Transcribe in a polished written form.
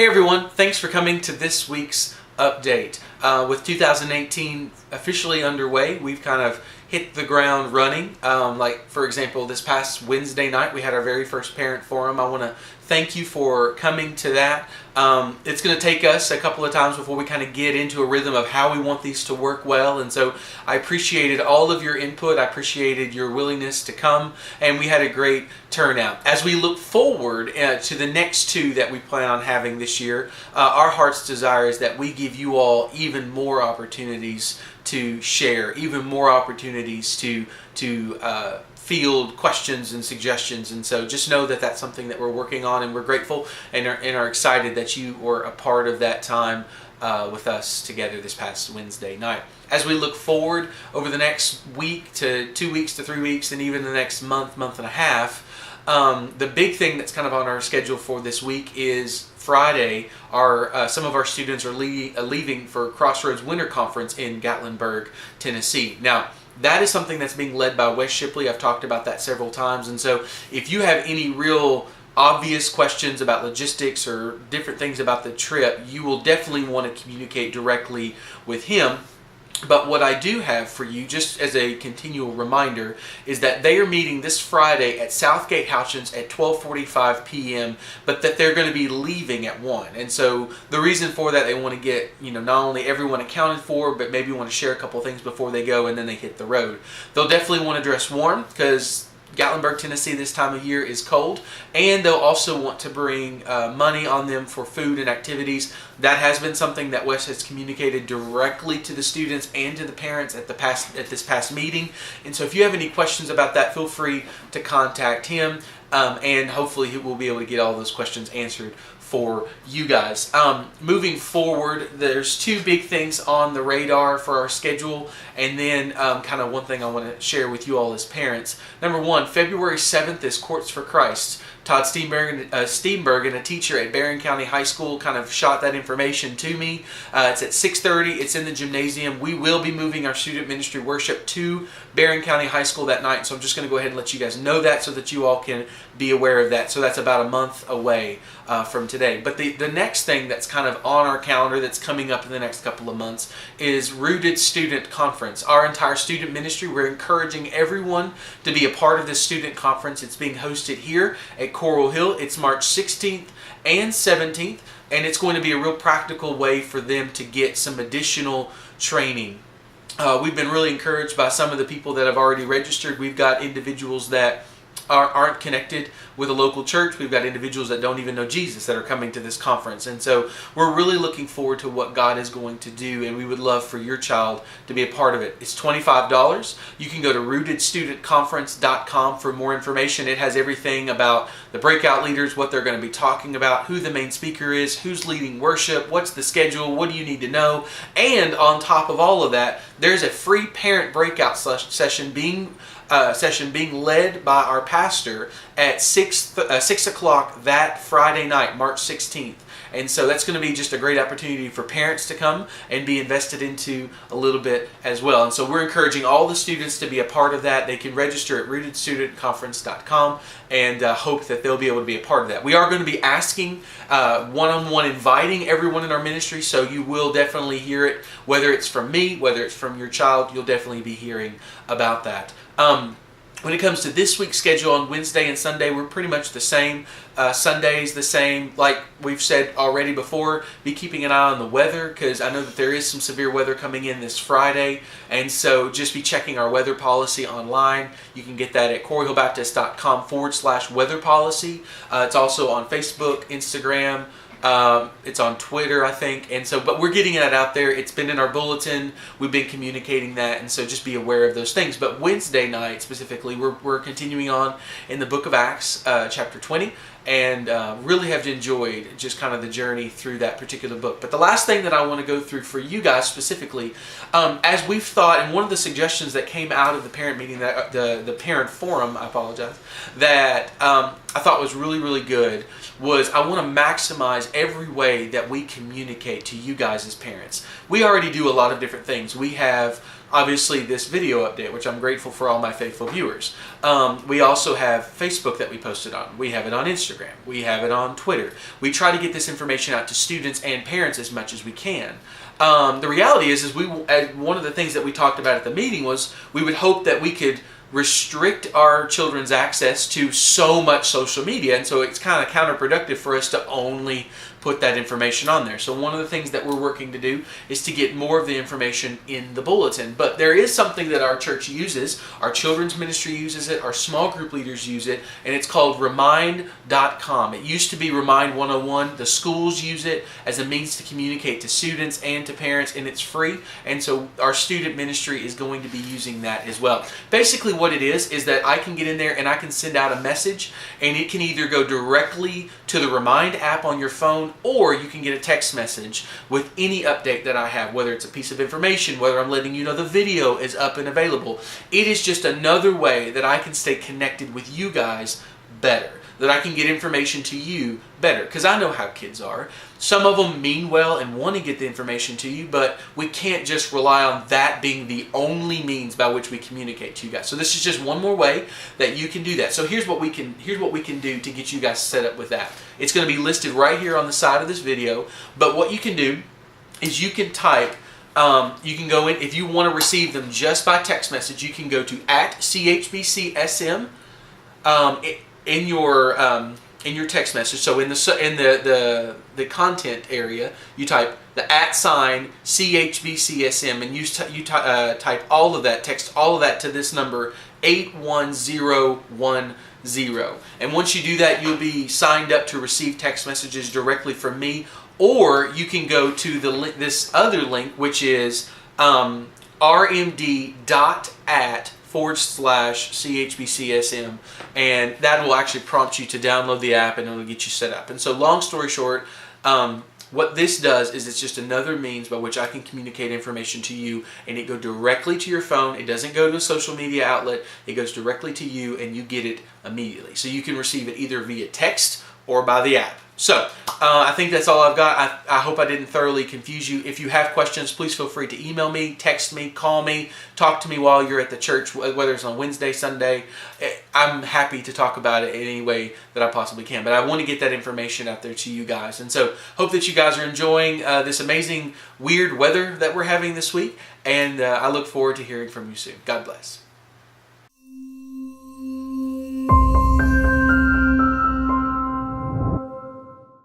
Hey everyone, thanks for coming to this week's update. With 2018 officially underway, we've kind of hit the ground running. Like for example, this past Wednesday night we had our very first parent forum. I want to thank you for coming to that. It's going to take us a couple of times before we kind of get into a rhythm of how we want these to work well, and so I appreciated all of your input. I appreciated your willingness to come, and we had a great turnout. As we look forward to the next two that we plan on having this year, our heart's desire is that we give you all even more opportunities to share, even more opportunities to field questions and suggestions, and so just know that that's something that we're working on, and we're grateful and are excited that you were a part of that time with us together this past Wednesday night. As we look forward over the next week to 2 weeks to 3 weeks and even the next month and a half, the big thing that's kind of on our schedule for this week is Friday. Some of our students are leaving for Crossroads Winter Conference in Gatlinburg, Tennessee. Now, that is something that's being led by Wes Shipley. I've talked about that several times, and so if you have any real obvious questions about logistics or different things about the trip, you will definitely want to communicate directly with him. But what I do have for you, just as a continual reminder, is that they are meeting this Friday at Southgate Houchins at 12:45 p.m., but that they're going to be leaving at 1. And so the reason for that, they want to get, not only everyone accounted for, but maybe want to share a couple things before they go, and then they hit the road. They'll definitely want to dress warm, because Gatlinburg, Tennessee this time of year is cold, and they'll also want to bring money on them for food and activities. That has been something that Wes has communicated directly to the students and to the parents at this past meeting. And so if you have any questions about that, feel free to contact him, and hopefully he will be able to get all those questions answered for you guys. Moving forward, there's two big things on the radar for our schedule, and then kind of one thing I want to share with you all as parents. Number one, February 7th is Courts for Christ. Todd Steenbergen, a teacher at Barron County High School, kind of shot that information to me. It's at 6:30. It's in the gymnasium. We will be moving our student ministry worship to Barron County High School that night, so I'm just going to go ahead and let you guys know that so that you all can be aware of that. So that's about a month away from today. But the next thing that's kind of on our calendar that's coming up in the next couple of months is Rooted Student Conference. Our entire student ministry, we're encouraging everyone to be a part of this student conference. It's being hosted here at Coral Hill. It's March 16th and 17th, and it's going to be a real practical way for them to get some additional training. We've been really encouraged by some of the people that have already registered. We've got individuals that aren't connected with a local church. We've got individuals that don't even know Jesus that are coming to this conference, and so we're really looking forward to what God is going to do, and we would love for your child to be a part of it. It's $25. You can go to rootedstudentconference.com for more information. It has everything about the breakout leaders, what they're going to be talking about, who the main speaker is, who's leading worship, what's the schedule, what do you need to know, and on top of all of that, there's a free parent breakout session being led by our pastor at 6 o'clock that Friday night, March 16th. And so that's going to be just a great opportunity for parents to come and be invested into a little bit as well. And so we're encouraging all the students to be a part of that. They can register at rootedstudentconference.com and hope that they'll be able to be a part of that. We are going to be asking one-on-one, inviting everyone in our ministry, so you will definitely hear it. Whether it's from me, whether it's from your child, you'll definitely be hearing about that. When it comes to this week's schedule on Wednesday and Sunday, we're pretty much the same. Sunday's the same. Like we've said already before, be keeping an eye on the weather, because I know that there is some severe weather coming in this Friday, and so just be checking our weather policy online. You can get that at coralhillbaptist.com/weather policy. It's also on Facebook, Instagram. It's on Twitter, I think, and so, but we're getting that out there. It's been in our bulletin. We've been communicating that, and so just be aware of those things. But Wednesday night specifically, we're continuing on in the book of Acts, chapter 20, and really have enjoyed just kind of the journey through that particular book. But the last thing that I want to go through for you guys specifically, as we've thought, and one of the suggestions that came out of the parent meeting, that the parent forum, I apologize, that I thought was really, really good, was I want to maximize every way that we communicate to you guys as parents. We already do a lot of different things. We have obviously this video update, which I'm grateful for all my faithful viewers. We also have Facebook that we posted on. We have it on Instagram. We have it on Twitter. We try to get this information out to students and parents as much as we can. The reality is one of the things that we talked about at the meeting was we would hope that we could restrict our children's access to so much social media, and so it's kind of counterproductive for us to only put that information on there. So one of the things that we're working to do is to get more of the information in the bulletin. But there is something that our church uses, our children's ministry uses it, our small group leaders use it, and it's called remind.com. It used to be Remind 101. The schools use it as a means to communicate to students and to parents, and it's free. And so our student ministry is going to be using that as well. Basically what it is that I can get in there and I can send out a message, and it can either go directly to the Remind app on your phone, or you can get a text message with any update that I have, whether it's a piece of information, whether I'm letting you know the video is up and available. It is just another way that I can stay connected with you guys better, that I can get information to you better, because I know how kids are. Some of them mean well and want to get the information to you, but we can't just rely on that being the only means by which we communicate to you guys. So this is just one more way that you can do that. So here's what we can do to get you guys set up with that. It's going to be listed right here on the side of this video, but what you can do is you can type, you can go in, if you want to receive them just by text message, you can go to @CHBCSM in your text message. So in the content area, you type the @CHBCSM, and you type all of that, text all of that to this number 81010. And once you do that, you'll be signed up to receive text messages directly from me. Or you can go to this other link, which is rmd.at/CHBCSM, and that will actually prompt you to download the app, and it'll get you set up. And so long story short, what this does is it's just another means by which I can communicate information to you, and it goes directly to your phone. It doesn't go to a social media outlet. It goes directly to you, and you get it immediately. So you can receive it either via text or by the app. So I think that's all I've got. I hope I didn't thoroughly confuse you. If you have questions, please feel free to email me, text me, call me, talk to me while you're at the church, whether it's on Wednesday, Sunday. I'm happy to talk about it in any way that I possibly can. But I want to get that information out there to you guys. And so hope that you guys are enjoying this amazing, weird weather that we're having this week. And I look forward to hearing from you soon. God bless.